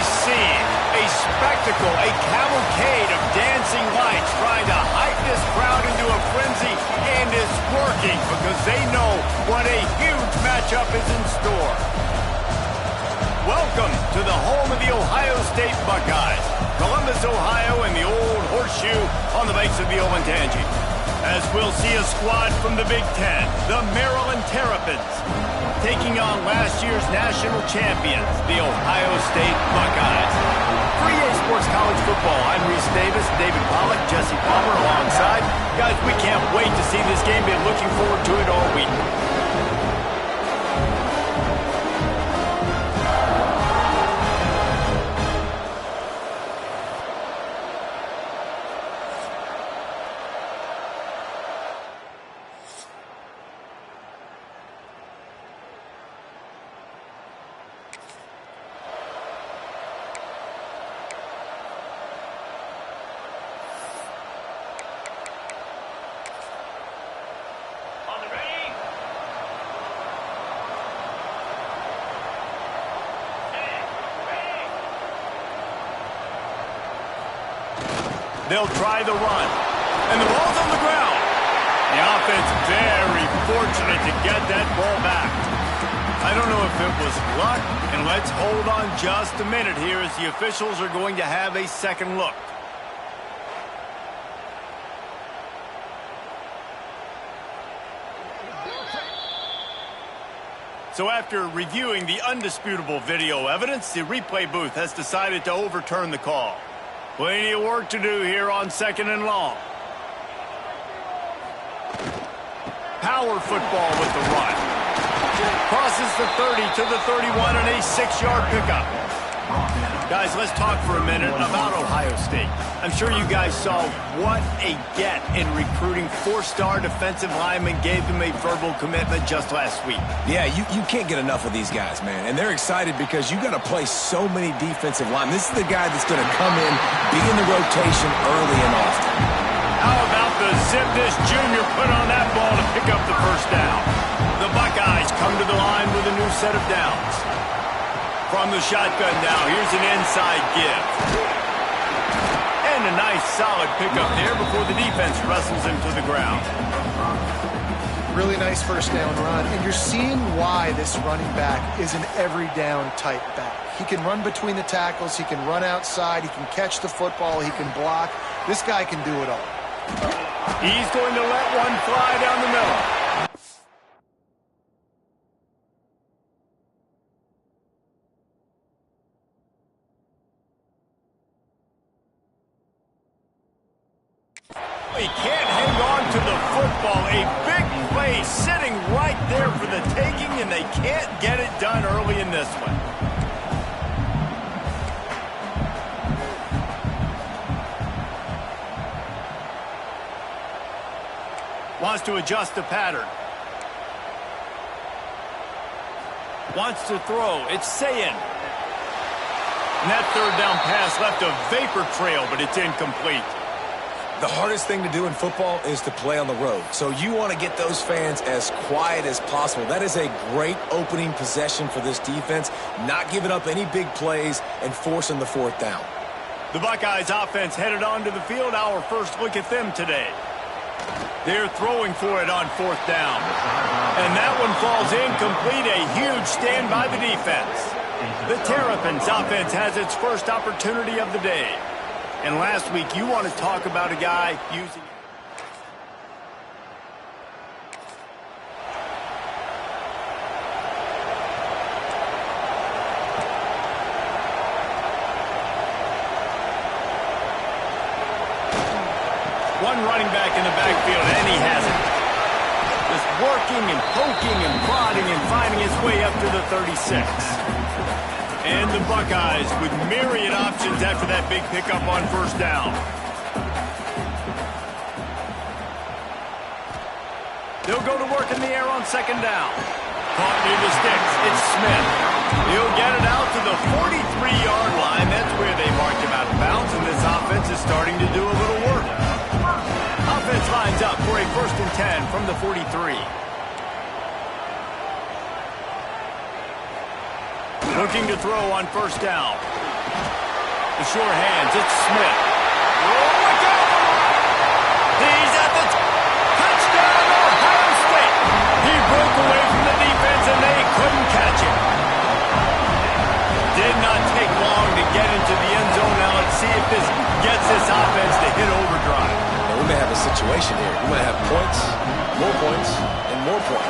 scene, a spectacle, a cavalcade of dancing lights trying to hype this crowd into a frenzy, and it's working because they know what a huge matchup is in store. Welcome to the home of the Ohio State Buckeyes, Columbus, Ohio, and the old horseshoe on the banks of the Olentangy. As we'll see a squad from the Big Ten, the Maryland Terrapins, taking on last year's national champions, the Ohio State Buckeyes. For EA Sports College Football, I'm Reese Davis, David Pollack, Jesse Palmer alongside. Guys, we can't wait to see this game. Been looking forward to it all week. They'll try the run. And the ball's on the ground. The offense very fortunate to get that ball back. I don't know if it was luck, and let's hold on just a minute here as the officials are going to have a second look. So after reviewing the undisputable video evidence, the replay booth has decided to overturn the call. Plenty of work to do here on 2nd and long. Power football with the run. Crosses the 30 to the 31 and a 6-yard pickup. Guys, let's talk for a minute about Ohio State. I'm sure you guys saw what a get in recruiting 4-star defensive linemen gave them a verbal commitment just last week. Yeah, you can't get enough of these guys, man. And they're excited because you got to play so many defensive linemen. This is the guy that's going to come in, be in the rotation early and often. How about the Zip Dish Jr. put on that ball to pick up the first down? The Buckeyes come to the line with a new set of downs. From the shotgun now, here's an inside give. And a nice solid pickup there before the defense wrestles him to the ground. Really nice first down run, and you're seeing why this running back is an every down type back. He can run between the tackles, he can run outside, he can catch the football, he can block. This guy can do it all. He's going to let one fly down the middle. He can't hang on to the football. A big play sitting right there for the taking, and they can't get it done early in this one. Wants to adjust the pattern. Wants to throw. It's Sayin. And that third down pass left a vapor trail, but it's incomplete. The hardest thing to do in football is to play on the road. So you want to get those fans as quiet as possible. That is a great opening possession for this defense, not giving up any big plays and forcing the 4th down. The Buckeyes offense headed onto the field. Our first look at them today. They're throwing for it on 4th down. And that one falls incomplete. A huge stand by the defense. The Terrapins offense has its first opportunity of the day. And last week, you want to talk about a guy using... One running back in the backfield, and he has it. Just working and poking and prodding and finding his way up to the 36. And the Buckeyes with myriad options after that big pickup on 1st down. They'll go to work in the air on 2nd down. Caught near the sticks. It's Smith. He'll get it out to the 43-yard line. That's where they marked him out of bounds, and this offense is starting to do a little work. Offense lines up for a 1st and 10 from the 43. Looking to throw on 1st down. The sure hands, it's Smith. Oh, look out! He's at the touchdown, Ohio State. He broke away from the defense and they couldn't catch him. Did not take long to get into the end zone. Now let's see if this gets this offense to hit overdrive. Well, we may have a situation here. We might have points, and more points.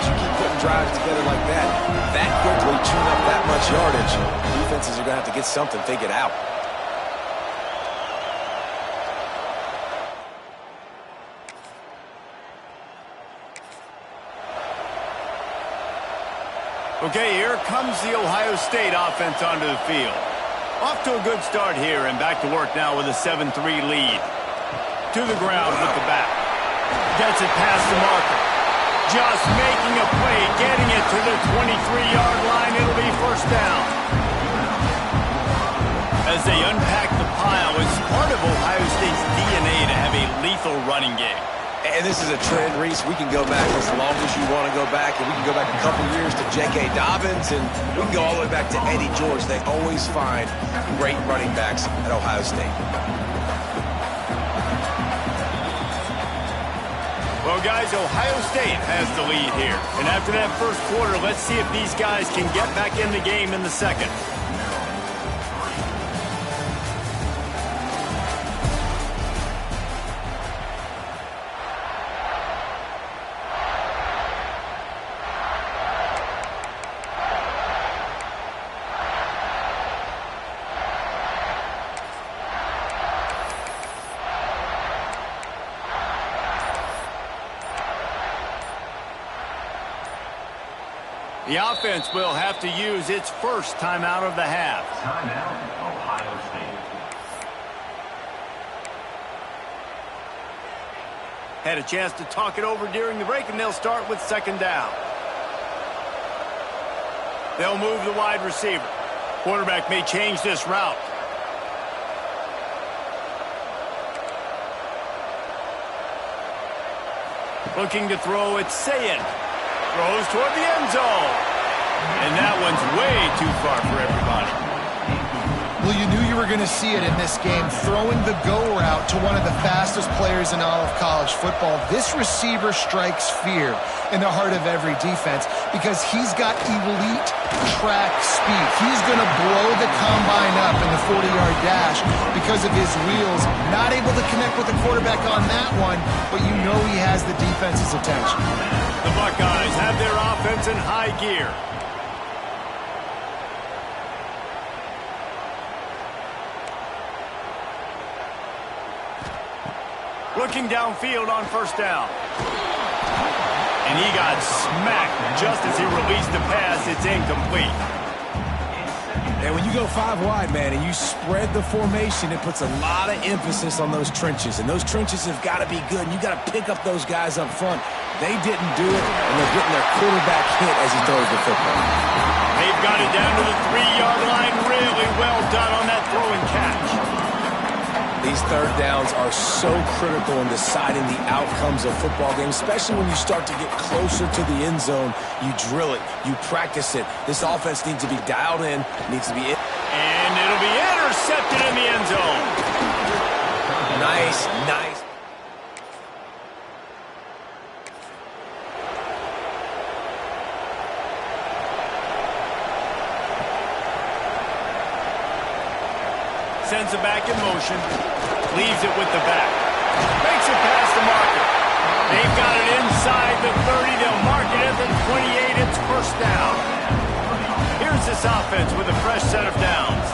You keep putting drives together like that quickly, chewing up that much yardage, defenses are going to have to get something figured out. Okay, here comes the Ohio State offense onto the field. Off to a good start here and back to work now with a 7-3 lead. To the ground with the back. Gets it past the marker. Just making a play, getting it to the 23-yard line. It'll be first down. As they unpack the pile, it's part of Ohio State's DNA to have a lethal running game. And this is a trend, Reese. We can go back as long as you want to go back, and we can go back a couple years to J.K. Dobbins, and we can go all the way back to Eddie George. They always find great running backs at Ohio State. Well, guys, Ohio State has the lead here. And after that first quarter, let's see if these guys can get back in the game in the second. The offense will have to use its first timeout of the half. Timeout, Ohio State. Had a chance to talk it over during the break, and they'll start with second down. They'll move the wide receiver. Quarterback may change this route. Looking to throw, it's Sayin. Throws toward the end zone. And that one's way too far for everybody. Well, you knew you were going to see it in this game, throwing the go route to one of the fastest players in all of college football. This receiver strikes fear in the heart of every defense because he's got elite track speed. He's going to blow the combine up in the 40-yard dash because of his wheels. Not able to connect with the quarterback on that one, but you know he has the defense's attention. The Buckeyes have their offense in high gear. Looking downfield on first down. And he got smacked just as he released the pass. It's incomplete. And when you go 5 wide, man, and you spread the formation, it puts a lot of emphasis on those trenches. And those trenches have got to be good. And you got to pick up those guys up front. They didn't do it, and they're getting their quarterback hit as he throws the football. They've got it down to the 3-yard line. Really well done on that throw and catch. These third downs are so critical in deciding the outcomes of football games, especially when you start to get closer to the end zone. You drill it. You practice it. This offense needs to be dialed in, needs to be in. And it'll be intercepted in the end zone. Nice. Sends it back in motion. Leaves it with the back. Makes it past the marker. They've got it inside the 30. They'll mark it at the 28. It's first down. Here's this offense with a fresh set of downs.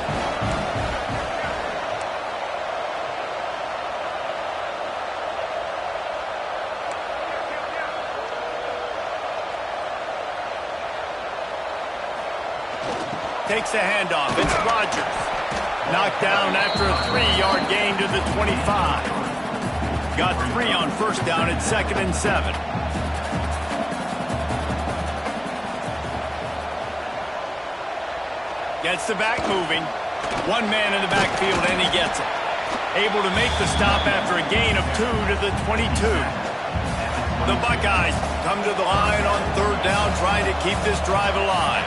Takes the handoff. It's Rodgers. Knocked down after a 3-yard gain to the 25. Got 3 on first down at 2nd and 7. Gets the back moving. One man in the backfield, and he gets it. Able to make the stop after a gain of 2 to the 22. The Buckeyes come to the line on third down, trying to keep this drive alive.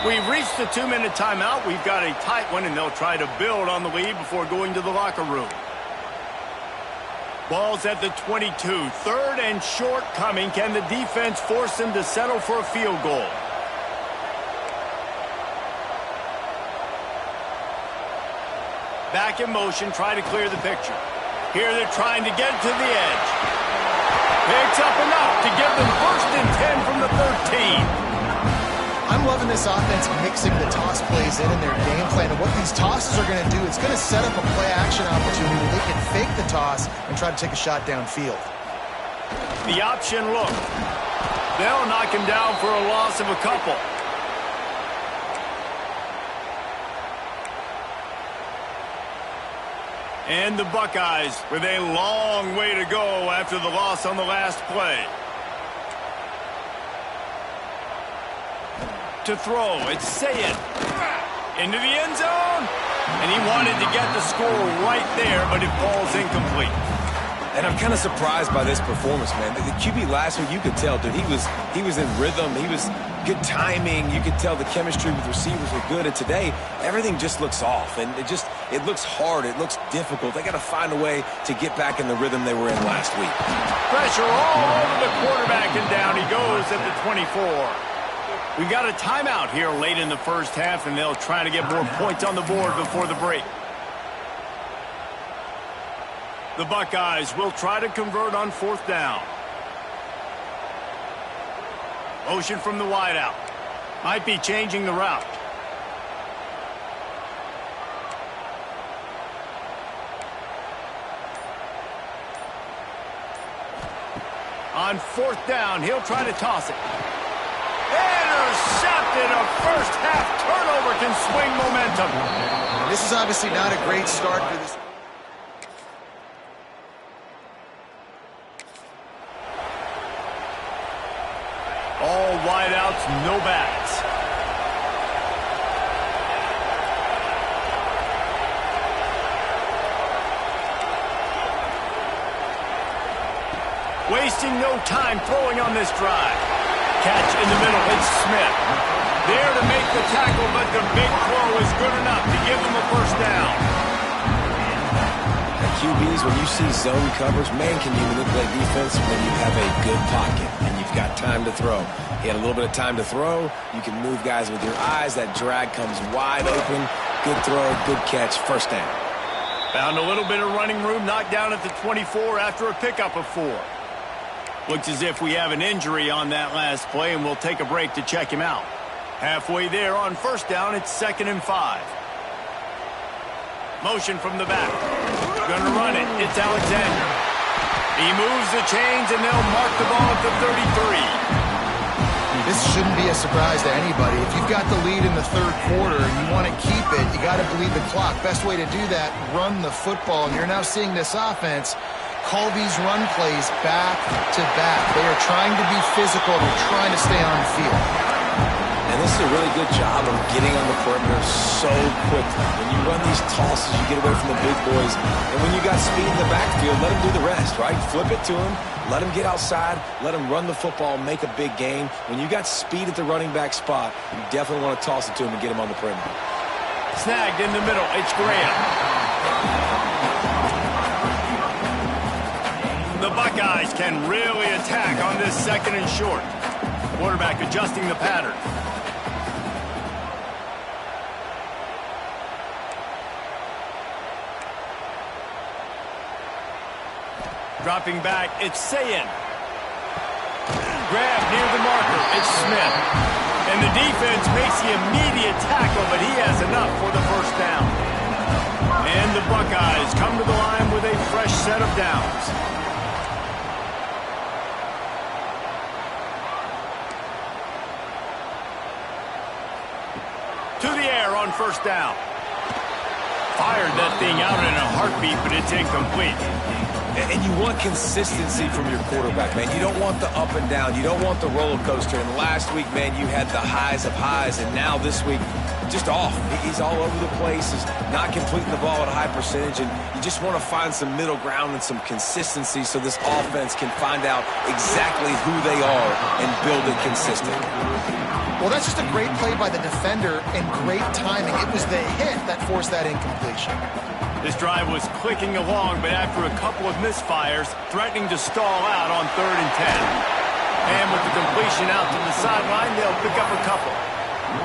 We've reached the 2-minute timeout. We've got a tight one, and they'll try to build on the lead before going to the locker room. Ball's at the 22. 3rd and short coming. Can the defense force them to settle for a field goal? Back in motion, try to clear the picture. Here they're trying to get to the edge. Picks up enough to give them 1st and 10 from the 13. I'm loving this offense mixing the toss plays in their game plan. And what these tosses are going to do, it's going to set up a play-action opportunity where they can fake the toss and try to take a shot downfield. The option look. They'll knock him down for a loss of a couple. And the Buckeyes with a long way to go after the loss on the last play. To throw, it's Sayed. Into the end zone. And he wanted to get the score right there, but it falls incomplete. And I'm kind of surprised by this performance, man. The QB last week, you could tell, dude, he was in rhythm. He was good timing. You could tell the chemistry with receivers were good. And today, everything just looks off. And it looks hard. It looks difficult. They got to find a way to get back in the rhythm they were in last week. Pressure all over the quarterback, and down he goes at the 24. We got a timeout here late in the first half, and they'll try to get more points on the board before the break. The Buckeyes will try to convert on 4th down. Motion from the wideout. Might be changing the route. On 4th down, he'll try to toss it. Intercepted. A first half turnover can swing momentum. This is obviously not a great start for this. All wideouts, no backs. Wasting no time throwing on this drive. Catch in the middle, it's Smith. There to make the tackle, but the big throw is good enough to give them a first down. QBs, when you see zone coverage, man, can you manipulate defense when you have a good pocket and you've got time to throw. He had a little bit of time to throw. You can move guys with your eyes. That drag comes wide open. Good throw, good catch, first down. Found a little bit of running room, knocked down at the 24 after a pickup of 4. Looks as if we have an injury on that last play, and we'll take a break to check him out. Halfway there on 1st down, it's 2nd and 5. Motion from the back. Gonna run it. It's Alexander. He moves the chains, and they'll mark the ball at the 33. This shouldn't be a surprise to anybody. If you've got the lead in the 3rd quarter and you want to keep it, you got to bleed the clock. Best way to do that, run the football. And you're now seeing this offense call these run plays back to back. They are trying to be physical. They're trying to stay on the field. And this is a really good job of getting on the perimeter so quickly. When you run these tosses, you get away from the big boys. And when you got speed in the backfield, let them do the rest, right? Flip it to them. Let them get outside. Let them run the football and make a big game. When you got speed at the running back spot, you definitely want to toss it to him and get him on the perimeter. Snagged in the middle. It's Graham. The Buckeyes can really attack on this 2nd and short. Quarterback adjusting the pattern. Dropping back, it's Sayed. Grab near the marker, it's Smith. And the defense makes the immediate tackle, but he has enough for the first down. And the Buckeyes come to the line with a fresh set of downs. To the air on 1st down. Fired that thing out in a heartbeat, but it's incomplete. And you want consistency from your quarterback, man. You don't want the up and down. You don't want the roller coaster. And last week, man, you had the highs of highs. And now this week, just off. He's all over the place. He's not completing the ball at a high percentage. And you just want to find some middle ground and some consistency so this offense can find out exactly who they are and build it consistent. Well, that's just a great play by the defender and great timing. It was the hit that forced that incompletion. This drive was clicking along, but after a couple of misfires, threatening to stall out on 3rd and 10. And with the completion out to the sideline, they'll pick up a couple.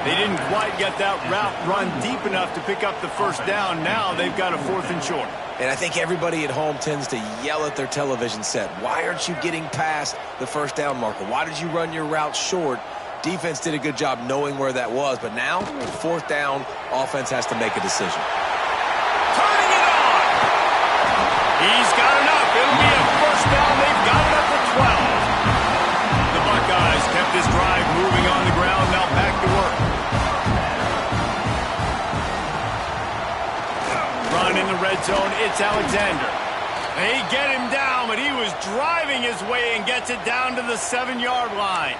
They didn't quite get that route run deep enough to pick up the first down. Now they've got a 4th and short. And I think everybody at home tends to yell at their television set. Why aren't you getting past the first down marker? Why did you run your route short? Defense did a good job knowing where that was, but now, 4th down, offense has to make a decision. Turning it on! He's got enough. It'll be a first down. They've got it up to 12. The Buckeyes kept this drive moving on the ground. Now back to work. Run in the red zone. It's Alexander. They get him down, but he was driving his way and gets it down to the 7-yard line.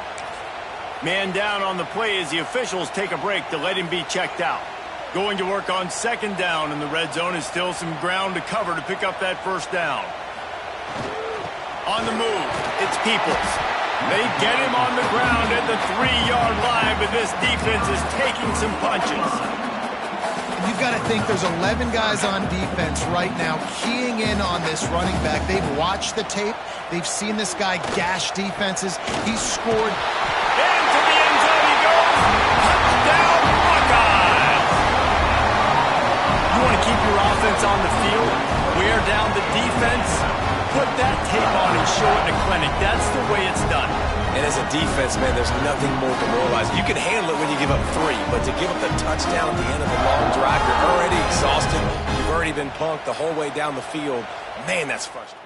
Man down on the play as the officials take a break to let him be checked out. Going to work on 2nd down in the red zone is still some ground to cover to pick up that first down. On the move, it's Peoples. They get him on the ground at the 3-yard line, but this defense is taking some punches. You've got to think there's 11 guys on defense right now keying in on this running back. They've watched the tape. They've seen this guy gash defenses. He's scored. Into the end zone he goes. Touchdown, Buckeyes! You want to keep your offense on the field? Wear down the defense? Put that tape on and show it in a clinic. That's the way it's done. And as a defense, man, there's nothing more demoralizing. You can handle it when you give up 3, but to give up the touchdown at the end of a long drive, you're already exhausted. You've already been punked the whole way down the field. Man, that's frustrating.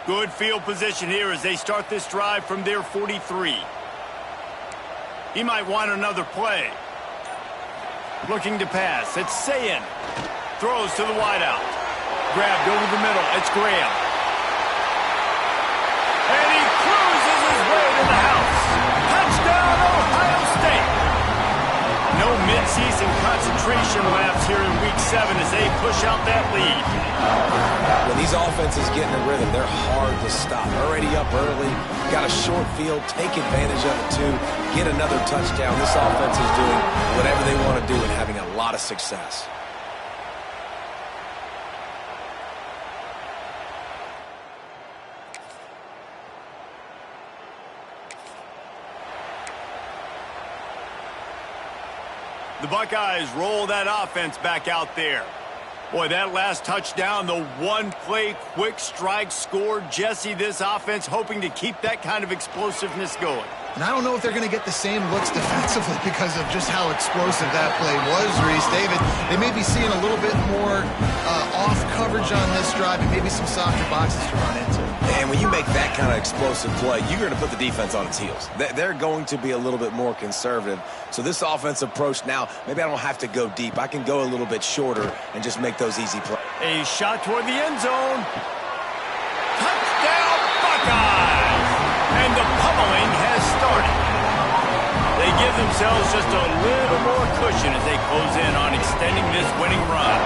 Good field position here as they start this drive from their 43. He might want another play. Looking to pass. It's Sayin. Throws to the wideout. Grabbed over the middle. It's Graham. And he cruises his way to the house. Touchdown, Ohio State. No midseason concentration laps here in Week 7 as they push out that lead. When these offenses get in a rhythm, they're hard to stop. Already up early, got a short field, take advantage of it too, get another touchdown. This offense is doing whatever they want to do and having a lot of success. The Buckeyes roll that offense back out there. Boy, that last touchdown, the one-play quick strike score. Jesse, this offense hoping to keep that kind of explosiveness going. And I don't know if they're going to get the same looks defensively because of just how explosive that play was, Reese. David, they may be seeing a little bit more off coverage on this drive and maybe some softer boxes to run into. And when you make that kind of explosive play, you're going to put the defense on its heels. They're going to be a little bit more conservative. So this offensive approach now, maybe I don't have to go deep. I can go a little bit shorter and just make those easy plays. A shot toward the end zone. Touchdown, Buckeyes! And the pummeling has started. They give themselves just a little more cushion as they close in on extending this winning run.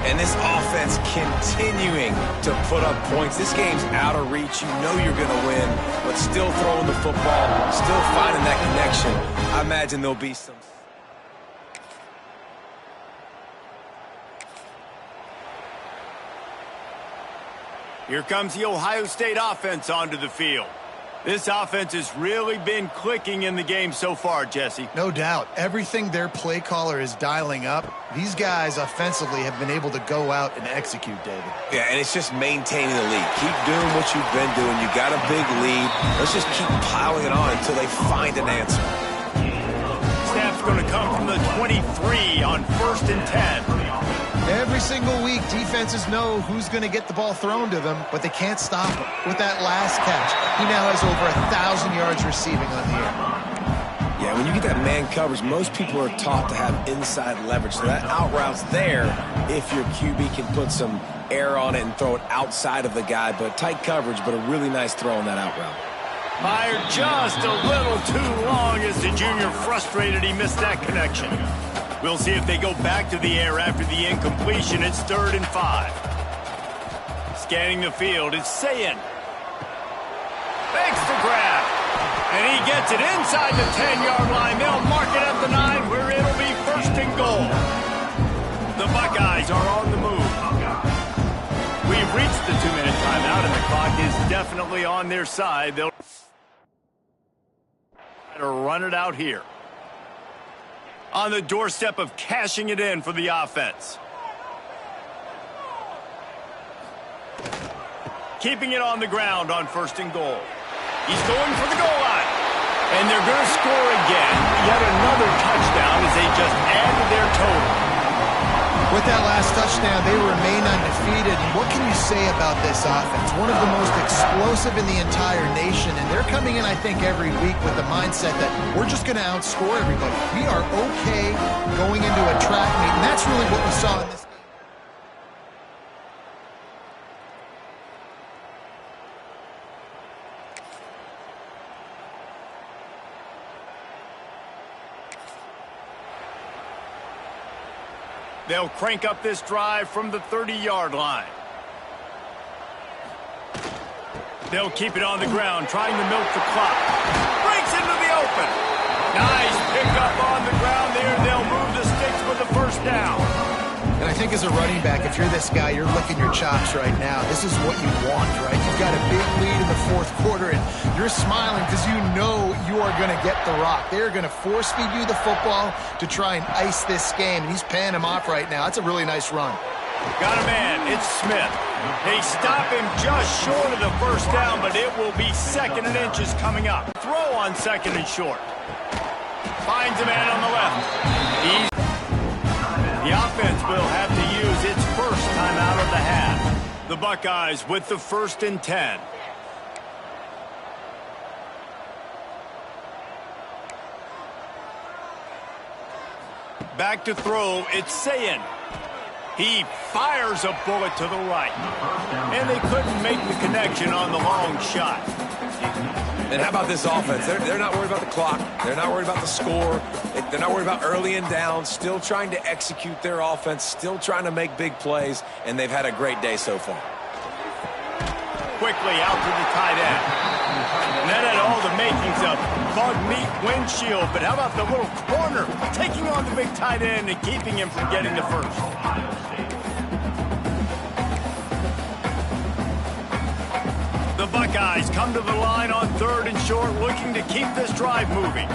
And this offense continuing to put up points. This game's out of reach. You know you're going to win, but still throwing the football, still finding that connection. I imagine there'll be some... Here comes the Ohio State offense onto the field. This offense has really been clicking in the game so far, Jesse. No doubt. Everything their play caller is dialing up, these guys offensively have been able to go out and execute, David. Yeah, and it's just maintaining the lead. Keep doing what you've been doing. You got a big lead. Let's just keep piling it on until they find an answer. Snap's going to come from the 23 on 1st and 10. Every single week, defenses know who's going to get the ball thrown to them, but they can't stop him. With that last catch, he now has over 1,000 yards receiving on the year. Yeah, when you get that man coverage, most people are taught to have inside leverage. So that out route's there if your QB can put some air on it and throw it outside of the guy. But tight coverage, but a really nice throw on that out route. Fired just a little too long as the junior frustrated he missed that connection. We'll see if they go back to the air after the incompletion. It's 3rd and 5. Scanning the field, it's Sayin. Makes the grab. And he gets it inside the 10-yard line. They'll mark it at the 9 where it'll be 1st and goal. The Buckeyes are on the move. We've reached the 2-minute timeout, and the clock is definitely on their side. They'll try to run it out here. On the doorstep of cashing it in for the offense. Keeping it on the ground on 1st and goal. He's going for the goal line. And they're going to score again. Yet another touchdown as they just added their total. With that last touchdown, they remain undefeated. And what can you say about this offense? One of the most explosive in the entire nation. And they're coming in, I think, every week with the mindset that we're just going to outscore everybody. We are okay going into a track meet. And that's really what we saw in this game. They'll crank up this drive from the 30-yard line. They'll keep it on the ground, trying to milk the clock. Breaks into the open. Nice pickup on the ground there. They'll move the sticks for the 1st down. And I think as a running back, if you're this guy, you're licking your chops right now. This is what you want, right? You've got a big lead in the 4th quarter, and you're smiling because you know you are going to get the rock. They're going to force-feed you the football to try and ice this game, and he's paying him off right now. That's a really nice run. Got a man. It's Smith. They stop him just short of the 1st down, but it will be 2nd and inches coming up. Throw on 2nd and short. Finds a man on the left. The offense will have to use its 1st timeout of the half. The Buckeyes with the 1st and 10. Back to throw, it's Sayin. He fires a bullet to the right. And they couldn't make the connection on the long shot. And how about this offense? They're not worried about the clock. They're not worried about the score. They're not worried about early and down. Still trying to execute their offense. Still trying to make big plays. And they've had a great day so far. Quickly out to the tight end. And that had all the makings of bug meat windshield. But how about the little corner taking on the big tight end and keeping him from getting the 1st? The Buckeyes come to the line on 3rd and short, looking to keep this drive moving.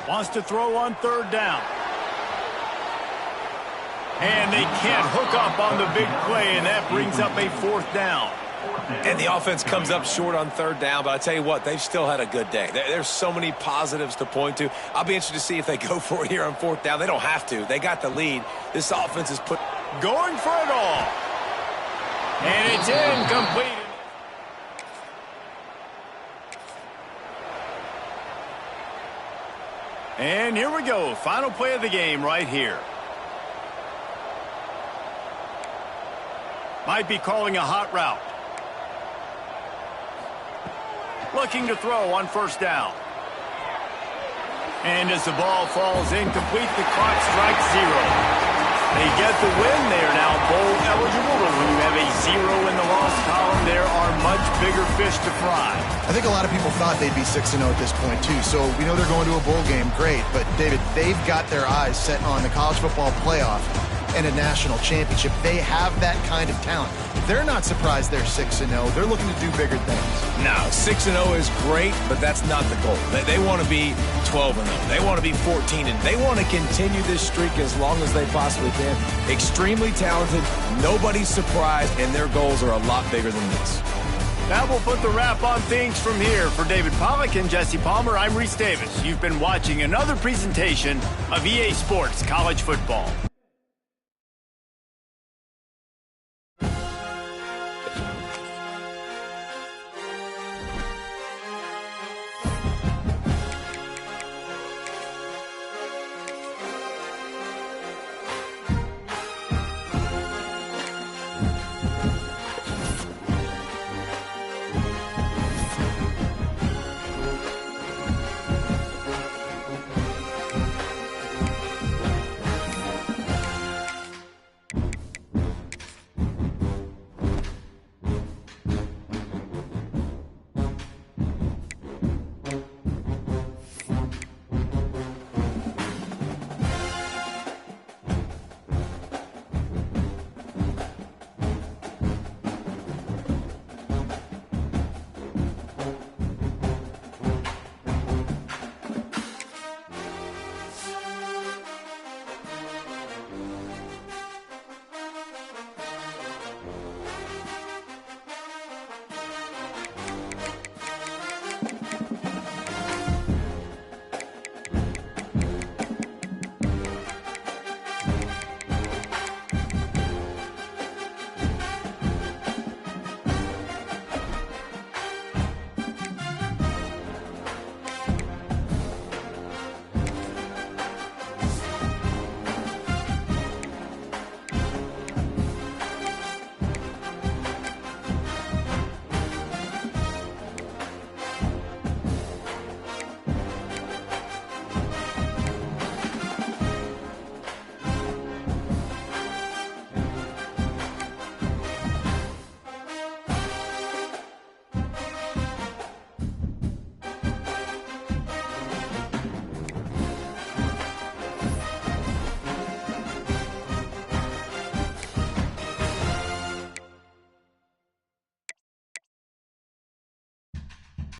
Wants to throw on 3rd down. And they can't hook up on the big play, and that brings up a 4th down. And the offense comes up short on 3rd down, but I tell you what, they've still had a good day. There's so many positives to point to. I'll be interested to see if they go for it here on 4th down. They don't have to. They got the lead. This offense is going for it all. And it's incomplete. And here we go. Final play of the game right here. Might be calling a hot route. Looking to throw on 1st down. And as the ball falls incomplete, the clock strikes 0. They get the win. They are now bowl eligible. But when you have a 0 in the loss column, there are much bigger fish to fry. I think a lot of people thought they'd be 6-0 at this point, too. So we know they're going to a bowl game. Great. But, David, they've got their eyes set on the college football playoff and a national championship. They have that kind of talent. They're not surprised they're 6-0. They're looking to do bigger things. No, 6-0 is great, but that's not the goal. They want to be 12-0. They want to be 14-0. They want to continue this streak as long as they possibly can. Extremely talented. Nobody's surprised, and their goals are a lot bigger than this. That will put the wrap on things from here. For David Pollack and Jesse Palmer, I'm Reese Davis. You've been watching another presentation of EA Sports College Football. it.